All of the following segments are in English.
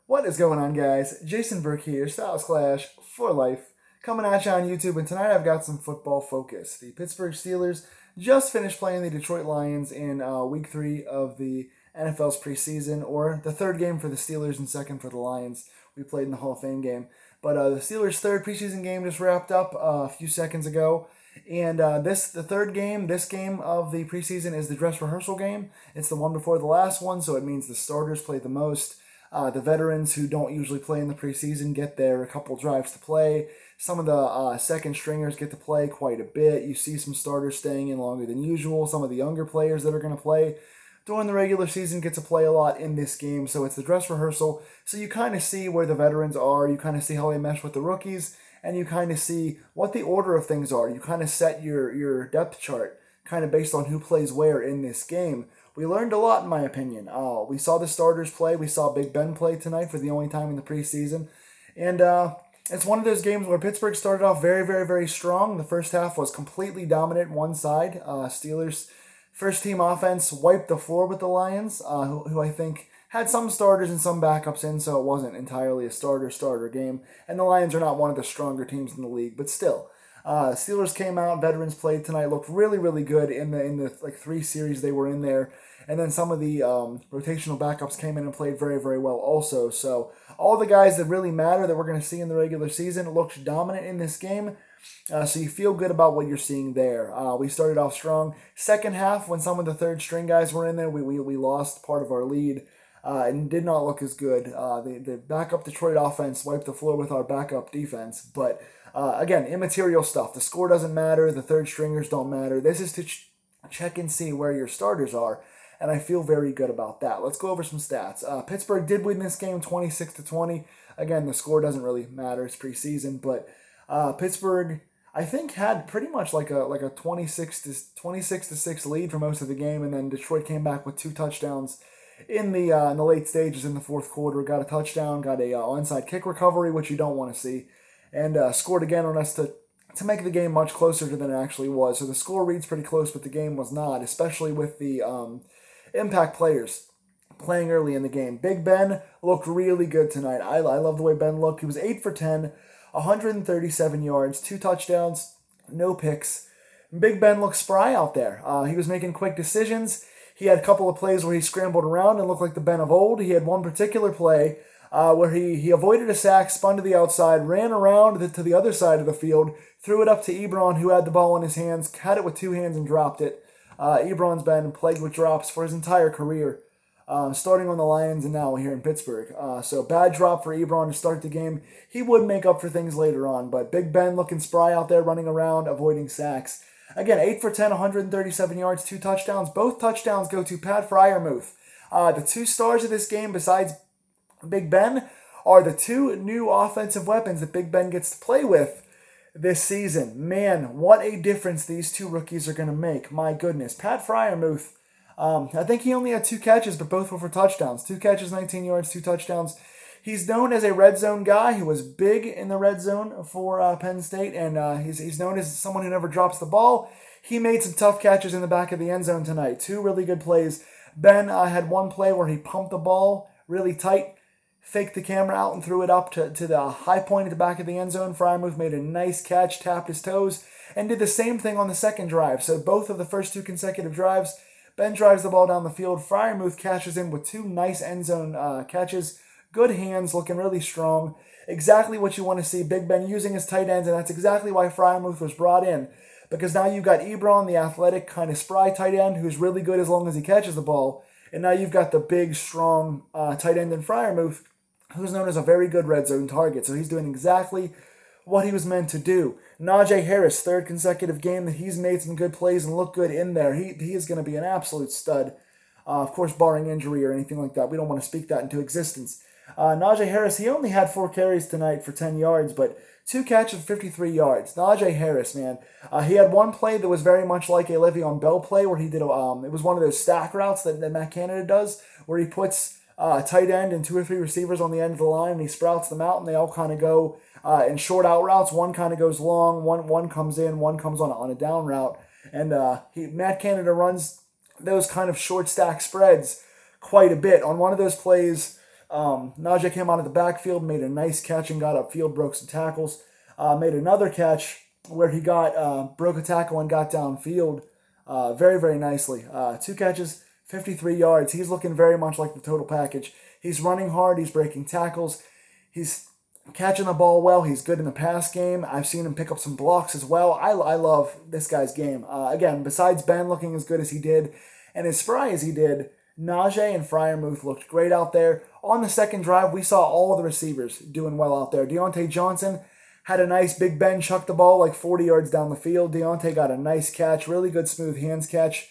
What is going on, guys? Jason Burke here, Styles Clash for life, coming at you on YouTube, and tonight I've got some football focus. The Pittsburgh Steelers just finished playing the Detroit Lions in Week 3 of the NFL's preseason, or the third game for the Steelers and second for the Lions. We played in the Hall of Fame game. But the Steelers' third preseason game just wrapped up a few seconds ago. And the third game, this game of the preseason is the dress rehearsal game. It's the one before the last one, so it means the starters play the most. The veterans who don't usually play in the preseason get their couple drives to play. Some of the second stringers get to play quite a bit. You see some starters staying in longer than usual. Some of the younger players that are going to play during the regular season get to play a lot in this game. So it's the dress rehearsal. So you kind of see where the veterans are. You kind of see how they mesh with the rookies. And you kind of see what the order of things are. You kind of set your depth chart kind of based on who plays where in this game. We learned a lot, in my opinion. We saw the starters play. We saw Big Ben play tonight for the only time in the preseason. And it's one of those games where Pittsburgh started off very, very, very strong. The first half was completely dominant one side. Steelers' first-team offense wiped the floor with the Lions, who I think had some starters and some backups in, so it wasn't entirely a starter game. And the Lions are not one of the stronger teams in the league, but still. Steelers came out, veterans played tonight, looked really, really good in the like 3 series they were in there. And then some of the rotational backups came in and played very, very well also. So all the guys that really matter that we're going to see in the regular season looked dominant in this game. So you feel good about what you're seeing there. We started off strong. Second half, when some of the third string guys were in there, we lost part of our lead. And did not look as good. The backup Detroit offense wiped the floor with our backup defense. But again, immaterial stuff. The score doesn't matter. The third stringers don't matter. This is to check and see where your starters are. And I feel very good about that. Let's go over some stats. Pittsburgh did win this game 26-20. Again, the score doesn't really matter. It's preseason. But Pittsburgh, I think, had pretty much like a 26-6 lead for most of the game. And then Detroit came back with 2 touchdowns in the late stages in the fourth quarter. Got a touchdown, got a onside kick recovery, which you don't want to see, and scored again on us to make the game much closer than it actually was. So the score reads pretty close, but the game was not, especially with the impact players playing early in the game. Big Ben looked really good tonight. I love the way Ben looked. He was 8 for 10, 137 yards, 2 touchdowns, no picks. Big Ben looked spry out there. He was making quick decisions. He had a couple of plays where he scrambled around and looked like the Ben of old. He had one particular play where he avoided a sack, spun to the outside, ran around to the other side of the field, threw it up to Ebron, who had the ball in his hands, had it with 2 hands and dropped it. Ebron's been plagued with drops for his entire career, starting on the Lions and now here in Pittsburgh. So bad drop for Ebron to start the game. He would make up for things later on, but Big Ben looking spry out there, running around, avoiding sacks. Again, 8 for 10, 137 yards, 2 touchdowns. Both touchdowns go to Pat Friarmuth. The 2 stars of this game, besides Big Ben, are the 2 new offensive weapons that Big Ben gets to play with this season. Man, what a difference these 2 rookies are going to make. My goodness. Pat Friarmuth, I think he only had 2 catches, but both were for touchdowns. 2 catches, 19 yards, 2 touchdowns. He's known as a red zone guy. He was big in the red zone for Penn State, and he's known as someone who never drops the ball. He made some tough catches in the back of the end zone tonight. 2 really good plays. Ben had one play where he pumped the ball really tight, faked the camera out, and threw it up to the high point at the back of the end zone. Friarmuth made a nice catch, tapped his toes, and did the same thing on the second drive. So both of the first 2 consecutive drives, Ben drives the ball down the field. Friarmuth catches in with 2 nice end zone catches. Good hands, looking really strong. Exactly what you want to see. Big Ben using his tight ends, and that's exactly why Friarmuth was brought in. Because now you've got Ebron, the athletic, kind of spry tight end, who's really good as long as he catches the ball. And now you've got the big, strong tight end in Friarmuth, who's known as a very good red zone target. So he's doing exactly what he was meant to do. Najee Harris, 3rd consecutive game that he's made some good plays and looked good in there. He is going to be an absolute stud. Of course, barring injury or anything like that. We don't want to speak that into existence. Najee Harris, he only had 4 carries tonight for 10 yards, but 2 catches for 53 yards. Najee Harris, man. He had one play that was very much like a Le'Veon Bell play where he did, it was one of those stack routes that Matt Canada does, where he puts a tight end and 2 or 3 receivers on the end of the line, and he sprouts them out, and they all kind of go in short out routes. One kind of goes long, one comes in, one comes on a down route. And Matt Canada runs those kind of short stack spreads quite a bit. On one of those plays, Najee came out of the backfield, made a nice catch and got upfield, broke some tackles. Made another catch where he broke a tackle and got downfield very, very nicely. 2 catches, 53 yards. He's looking very much like the total package. He's running hard. He's breaking tackles. He's catching the ball well. He's good in the pass game. I've seen him pick up some blocks as well. I love this guy's game. Again, besides Ben looking as good as he did and as spry as he did, Najee and Friarmuth looked great out there. On the second drive, we saw all the receivers doing well out there. Deontay Johnson had a nice Big Ben chuck the ball like 40 yards down the field. Deontay got a nice catch, really good smooth hands catch.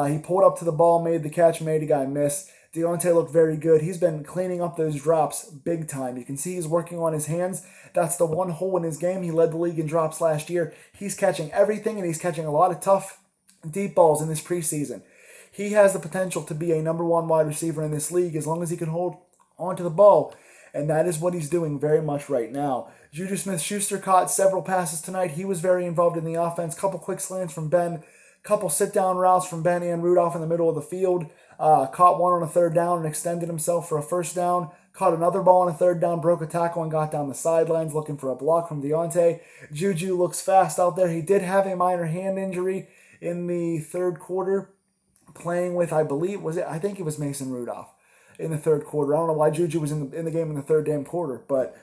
He pulled up to the ball, made the catch, made a guy miss. Deontay looked very good. He's been cleaning up those drops big time. You can see he's working on his hands. That's the one hole in his game. He led the league in drops last year. He's catching everything, and he's catching a lot of tough, deep balls in this preseason. He has the potential to be a number 1 wide receiver in this league as long as he can hold onto the ball, and that is what he's doing very much right now. Juju Smith-Schuster caught several passes tonight. He was very involved in the offense. Couple quick slants from Ben, couple sit-down routes from Ben and Rudolph in the middle of the field. Caught one on a 3rd down and extended himself for a 1st down. Caught another ball on a 3rd down, broke a tackle and got down the sidelines looking for a block from Deontay. Juju looks fast out there. He did have a minor hand injury in the 3rd quarter, playing with, I think it was Mason Rudolph in the 3rd quarter. I don't know why Juju was in the game in the 3rd damn quarter, but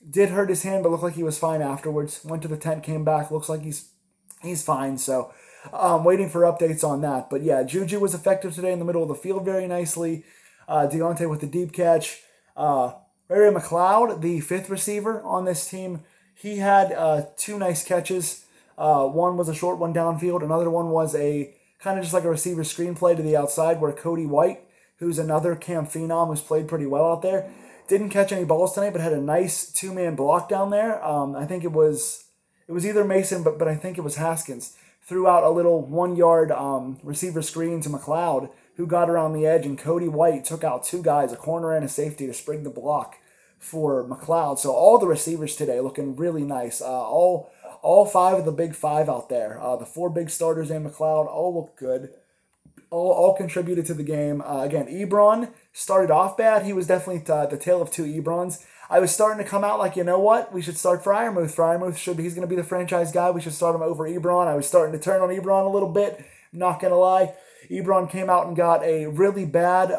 did hurt his hand, but looked like he was fine afterwards. Went to the tent, came back, looks like he's fine. So waiting for updates on that. But yeah, Juju was effective today in the middle of the field very nicely. Deontay with the deep catch. Ray McLeod, the 5th receiver on this team, he had 2 nice catches. One was a short one downfield. Another one was a kind of just like a receiver screenplay to the outside where Cody White, who's another Cam Phenom who's played pretty well out there, didn't catch any balls tonight, but had a nice 2-man block down there. I think it was either Mason, but I think it was Haskins. Threw out a little 1-yard receiver screen to McLeod, who got around the edge, and Cody White took out 2 guys, a corner and a safety, to spring the block for McLeod. So all the receivers today looking really nice. All 5 of the big 5 out there. The 4 big starters and McLeod all look good. All contributed to the game. Again, Ebron started off bad. He was definitely the tale of 2 Ebrons. I was starting to come out like, you know what? We should start Friarmuth. He's going to be the franchise guy. We should start him over Ebron. I was starting to turn on Ebron a little bit. Not going to lie. Ebron came out and got a really bad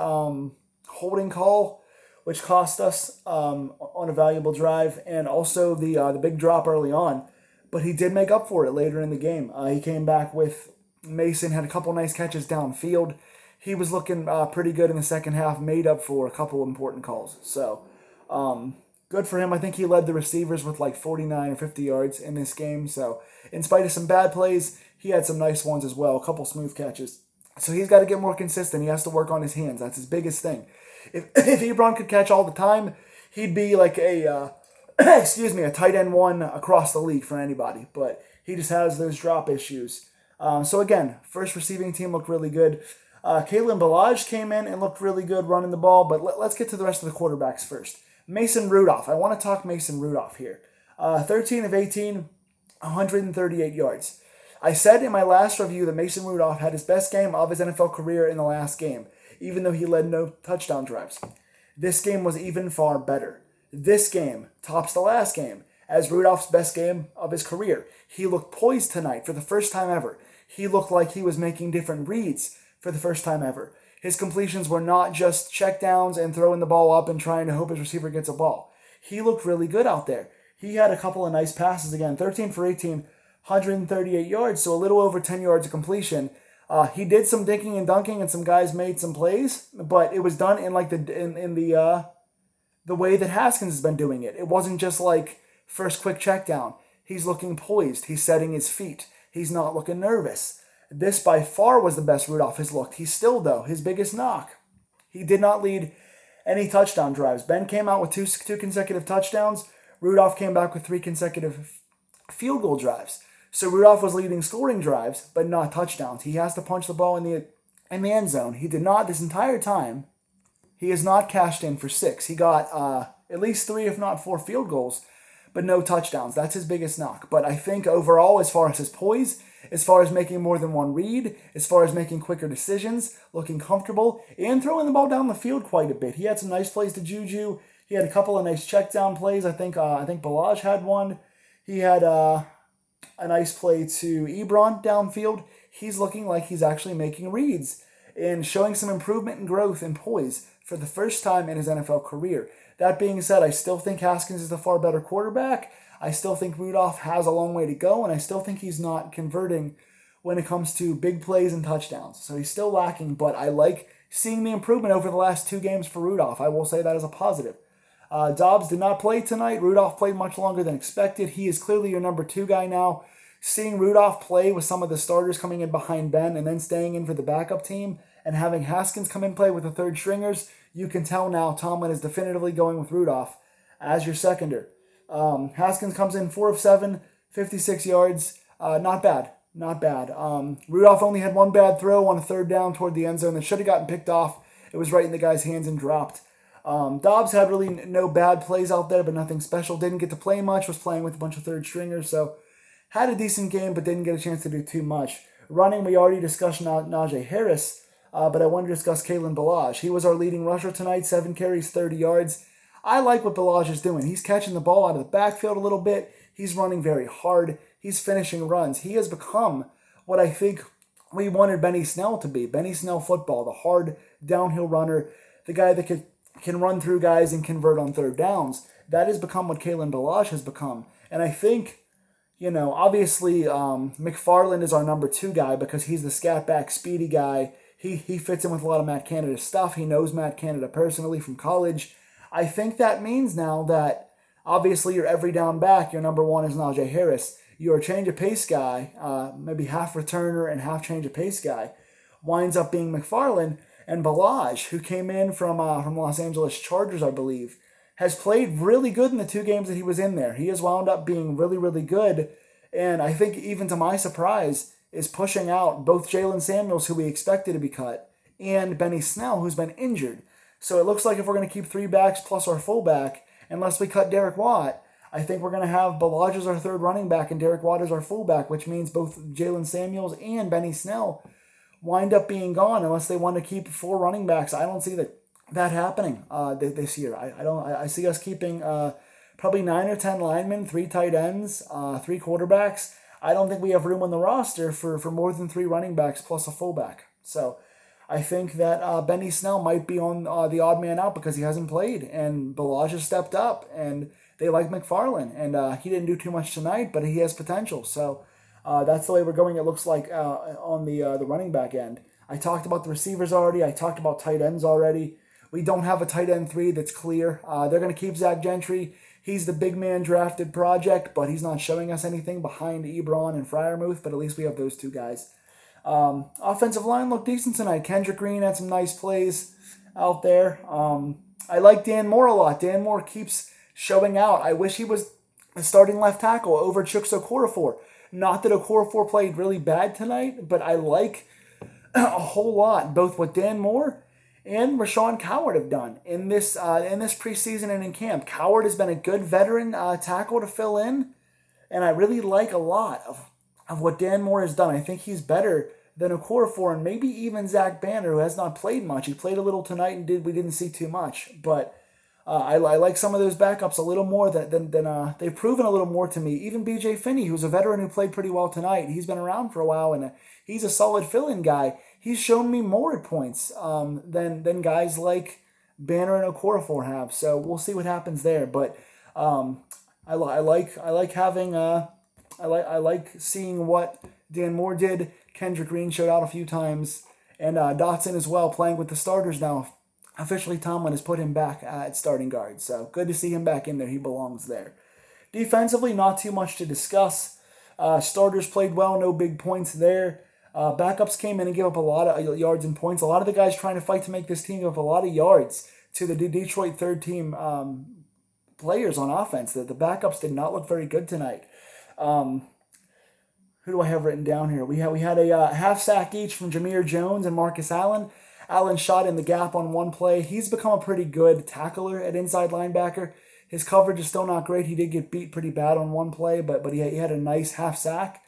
holding call, which cost us on a valuable drive, and also the big drop early on. But he did make up for it later in the game. He came back with Mason, had a couple nice catches downfield. He was looking pretty good in the second half, made up for a couple important calls. So, good for him. I think he led the receivers with like 49 or 50 yards in this game. So, in spite of some bad plays, he had some nice ones as well, a couple smooth catches. So, he's got to get more consistent. He has to work on his hands. That's his biggest thing. If Ebron could catch all the time, he'd be like a tight end 1 across the league for anybody. But he just has those drop issues. So again, first receiving team looked really good. Kalen Ballage came in and looked really good running the ball, but let's get to the rest of the quarterbacks first. Mason Rudolph. I want to talk Mason Rudolph here. 13 of 18, 138 yards. I said in my last review that Mason Rudolph had his best game of his NFL career in the last game, even though he led no touchdown drives. This game was even far better. This game tops the last game as Rudolph's best game of his career. He looked poised tonight for the first time ever. He looked like he was making different reads for the first time ever. His completions were not just checkdowns and throwing the ball up and trying to hope his receiver gets a ball. He looked really good out there. He had a couple of nice passes again, 13 for 18, 138 yards, so a little over 10 yards of completion. He did some dinking and dunking, and some guys made some plays, but it was done in like the way that Haskins has been doing it. It wasn't just like first quick check down. He's looking poised. He's setting his feet. He's not looking nervous. This by far was the best Rudolph has looked. He's still, though, his biggest knock. He did not lead any touchdown drives. Ben came out with two consecutive touchdowns. Rudolph came back with 3 consecutive field goal drives. So Rudolph was leading scoring drives, but not touchdowns. He has to punch the ball in the end zone. He did not this entire time. He has not cashed in for 6. He got at least 3, if not 4 field goals, but no touchdowns. That's his biggest knock. But I think overall, as far as his poise as far as making more than one read, as far as making quicker decisions, looking comfortable, and throwing the ball down the field quite a bit. He had some nice plays to Juju. He had a couple of nice check down plays. I think Balaj had one. He had a nice play to Ebron downfield. He's looking like he's actually making reads and showing some improvement and growth and poise for the first time in his NFL career. That being said, I still think Haskins is the far better quarterback. I still think Rudolph has a long way to go, and I still think he's not converting when it comes to big plays and touchdowns. So he's still lacking, but I like seeing the improvement over the last 2 games for Rudolph. I will say that as a positive. Dobbs did not play tonight. Rudolph played much longer than expected. He is clearly your number 2 guy now. Seeing Rudolph play with some of the starters coming in behind Ben and then staying in for the backup team and having Haskins come in play with the third stringers, you can tell now Tomlin is definitively going with Rudolph as your seconder. Haskins comes in 4 of 7, 56 yards. Not bad. Not bad. Rudolph only had one bad throw on a third down toward the end zone that should have gotten picked off. It was right in the guy's hands and dropped. Dobbs had really no bad plays out there, but nothing special. Didn't get to play much, was playing with a bunch of third stringers, so had a decent game, but didn't get a chance to do too much. Running, we already discussed Najee Harris, but I want to discuss Kalen Balaj. He was our leading rusher tonight, 7 carries, 30 yards. I like what Balaj is doing. He's catching the ball out of the backfield a little bit. He's running very hard. He's finishing runs. He has become what I think we wanted Benny Snell to be. Benny Snell football, the hard downhill runner, the guy that can run through guys and convert on third downs. That has become what Kalen Balaj has become. And I think, obviously McFarland is our number 2 guy because he's the scat back, speedy guy. He fits in with a lot of Matt Canada stuff. He knows Matt Canada personally from college. I think that means now that obviously your every down back, your number 1 is Najee Harris. Your change of pace guy, maybe half returner and half change of pace guy, winds up being McFarland. And Balaj, who came in from Los Angeles Chargers, I believe, has played really good in the 2 games that he was in there. He has wound up being really, really good. And I think, even to my surprise, is pushing out both Jalen Samuels, who we expected to be cut, and Benny Snell, who's been injured. So it looks like if we're going to keep 3 backs plus our fullback, unless we cut Derek Watt, I think we're going to have Balaj as our third running back and Derek Watt as our fullback, which means both Jalen Samuels and Benny Snell wind up being gone unless they want to keep 4 running backs. I don't see that happening this year. I see us keeping probably 9 or 10 linemen, 3 tight ends, 3 quarterbacks. I don't think we have room on the roster for more than 3 running backs plus a fullback. So I think that Benny Snell might be on the odd man out because he hasn't played, and Balaj has stepped up, and they like McFarland, and he didn't do too much tonight, but he has potential. So that's the way we're going, it looks like, on the running back end. I talked about the receivers already. I talked about tight ends already. We don't have a tight end 3 that's clear. They're going to keep Zach Gentry. He's the big man drafted project, but he's not showing us anything behind Ebron and Friarmuth, but at least we have those 2 guys. Offensive line looked decent tonight. Kendrick Green had some nice plays out there. I like Dan Moore a lot. Dan Moore keeps showing out. I wish he was a starting left tackle over Chuks Okorafor. Not that Okorafor played really bad tonight, but I like a whole lot both what Dan Moore and Rashawn Coward have done in this preseason and in camp. Coward has been a good veteran tackle to fill in, and I really like a lot of what Dan Moore has done. I think he's better than Okorafor and maybe even Zach Banner, who has not played much. He played a little tonight and we didn't see too much, but I like some of those backups a little more than they've proven a little more to me. Even B.J. Finney, who's a veteran who played pretty well tonight, he's been around for a while, and he's a solid fill-in guy. He's shown me more at points than guys like Banner and Okorafor have. So we'll see what happens there. But I like seeing what Dan Moore did. Kendrick Green showed out a few times, and Dotson as well, playing with the starters now. Officially, Tomlin has put him back at starting guard, so good to see him back in there. He belongs there. Defensively, not too much to discuss. Starters played well, no big points there. Backups came in and gave up a lot of yards and points. A lot of the guys trying to fight to make this team give up a lot of yards to the Detroit third team players on offense. The backups did not look very good tonight. Who do I have written down here? We had a half sack each from Jameer Jones and Marcus Allen. Allen shot in the gap on one play. He's become a pretty good tackler at inside linebacker. His coverage is still not great. He did get beat pretty bad on one play, but he had a nice half sack.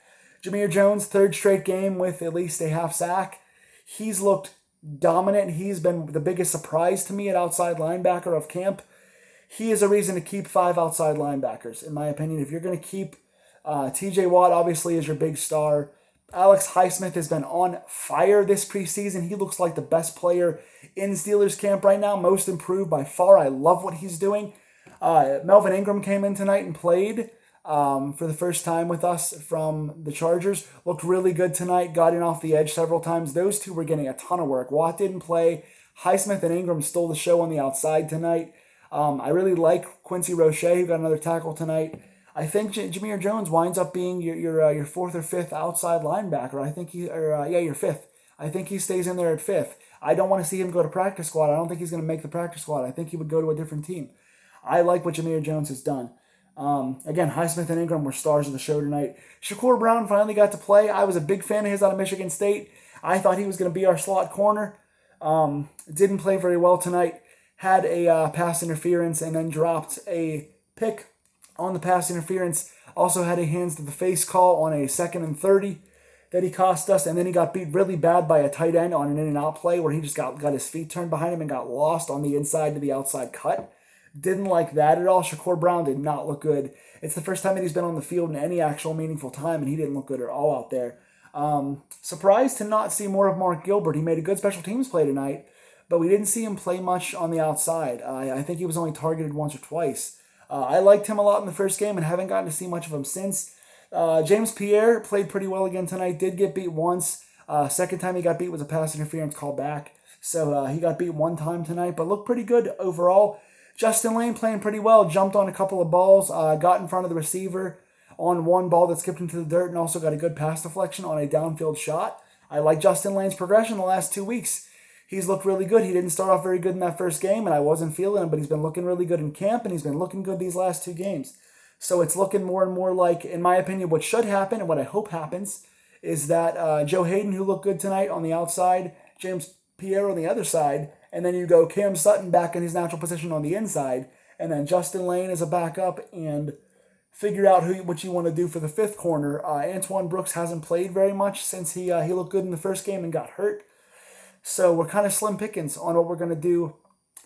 Jameer Jones, third straight game with at least a half sack. He's looked dominant. He's been the biggest surprise to me at outside linebacker of camp. He is a reason to keep 5 outside linebackers, in my opinion. If you're going to keep TJ Watt, obviously, is your big star. Alex Highsmith has been on fire this preseason. He looks like the best player in Steelers camp right now, most improved by far. I love what he's doing. Melvin Ingram came in tonight and played for the first time with us from the Chargers. Looked really good tonight, got in off the edge several times. Those two were getting a ton of work. Watt didn't play. Highsmith and Ingram stole the show on the outside tonight. I really like Quincy Roche, who got another tackle tonight. I think Jameer Jones winds up being your fourth or fifth outside linebacker. I think your fifth. I think he stays in there at fifth. I don't want to see him go to practice squad. I don't think he's going to make the practice squad. I think he would go to a different team. I like what Jameer Jones has done. Again, Highsmith and Ingram were stars of the show tonight. Shakur Brown finally got to play. I was a big fan of his out of Michigan State. I thought he was going to be our slot corner. Didn't play very well tonight. Had a pass interference and then dropped a pick on the pass interference. Also had a hands to the face call on a 2nd and 30 that he cost us. And then he got beat really bad by a tight end on an in and out play where he just got his feet turned behind him and got lost on the inside to the outside cut. Didn't like that at all. Shakur Brown did not look good. It's the first time that he's been on the field in any actual meaningful time, and he didn't look good at all out there. Surprised to not see more of Mark Gilbert. He made a good special teams play tonight, but we didn't see him play much on the outside. I think he was only targeted once or twice. I liked him a lot in the first game and haven't gotten to see much of him since. James Pierre played pretty well again tonight. Did get beat once. Second time he got beat was a pass interference call back. So he got beat one time tonight, but looked pretty good overall. Justin Lane playing pretty well. Jumped on a couple of balls. Got in front of the receiver on one ball that skipped into the dirt and also got a good pass deflection on a downfield shot. I like Justin Lane's progression the last 2 weeks. He's looked really good. He didn't start off very good in that first game, and I wasn't feeling him, but he's been looking really good in camp, and he's been looking good these last 2 games. So it's looking more and more like, in my opinion, what should happen and what I hope happens is that Joe Hayden, who looked good tonight on the outside, James Pierre on the other side, and then you go Cam Sutton back in his natural position on the inside, and then Justin Lane as a backup, and figure out what you want to do for the fifth corner. Antoine Brooks hasn't played very much since he looked good in the first game and got hurt. So we're kind of slim pickings on what we're going to do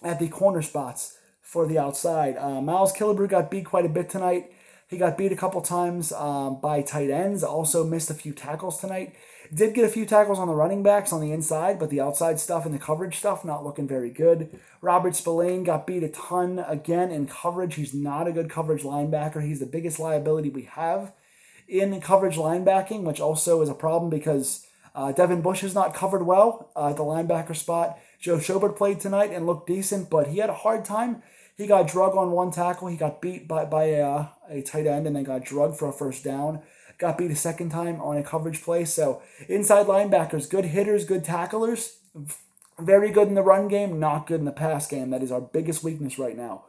at the corner spots for the outside. Miles Killebrew got beat quite a bit tonight. He got beat a couple times by tight ends. Also missed a few tackles tonight. Did get a few tackles on the running backs on the inside, but the outside stuff and the coverage stuff not looking very good. Robert Spillane got beat a ton again in coverage. He's not a good coverage linebacker. He's the biggest liability we have in coverage linebacking, which also is a problem because Devin Bush is not covered well at the linebacker spot. Joe Schobert played tonight and looked decent, but he had a hard time. He got drugged on one tackle. He got beat by a tight end and then got drugged for a first down. Got beat a second time on a coverage play. So inside linebackers, good hitters, good tacklers. Very good in the run game, not good in the pass game. That is our biggest weakness right now.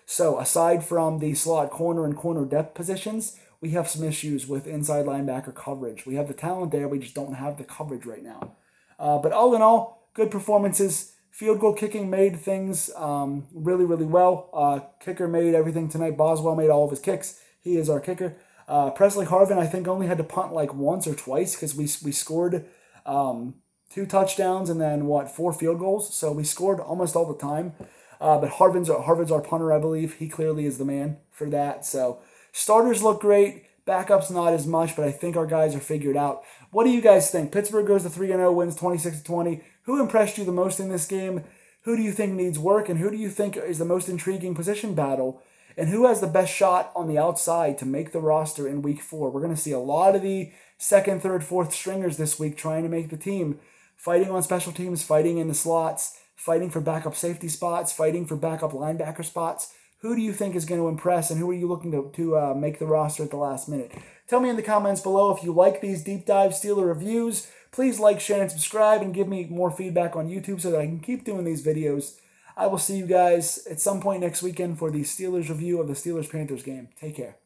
So aside from the slot corner and corner depth positions, we have some issues with inside linebacker coverage. We have the talent there, we just don't have the coverage right now. But all in all, good performances. Field goal kicking made things really, really well. Kicker made everything tonight. Boswell made all of his kicks. He is our kicker. Presley Harvin, I think, only had to punt like once or twice because we scored 2 touchdowns and then, 4 field goals. So we scored almost all the time. But Harvin's our punter, I believe. He clearly is the man for that. So starters look great. Backups not as much, but I think our guys are figured out. What do you guys think? Pittsburgh goes to 3-0, wins 26-20. Who impressed you the most in this game? Who do you think needs work? And who do you think is the most intriguing position battle? And who has the best shot on the outside to make the roster in week 4? We're going to see a lot of the second, third, fourth stringers this week trying to make the team, fighting on special teams, fighting in the slots, fighting for backup safety spots, fighting for backup linebacker spots. Who do you think is going to impress, and who are you looking to make the roster at the last minute? Tell me in the comments below if you like these deep dive Steeler reviews. Please like, share, and subscribe, and give me more feedback on YouTube so that I can keep doing these videos. I will see you guys at some point next weekend for the Steelers review of the Steelers-Panthers game. Take care.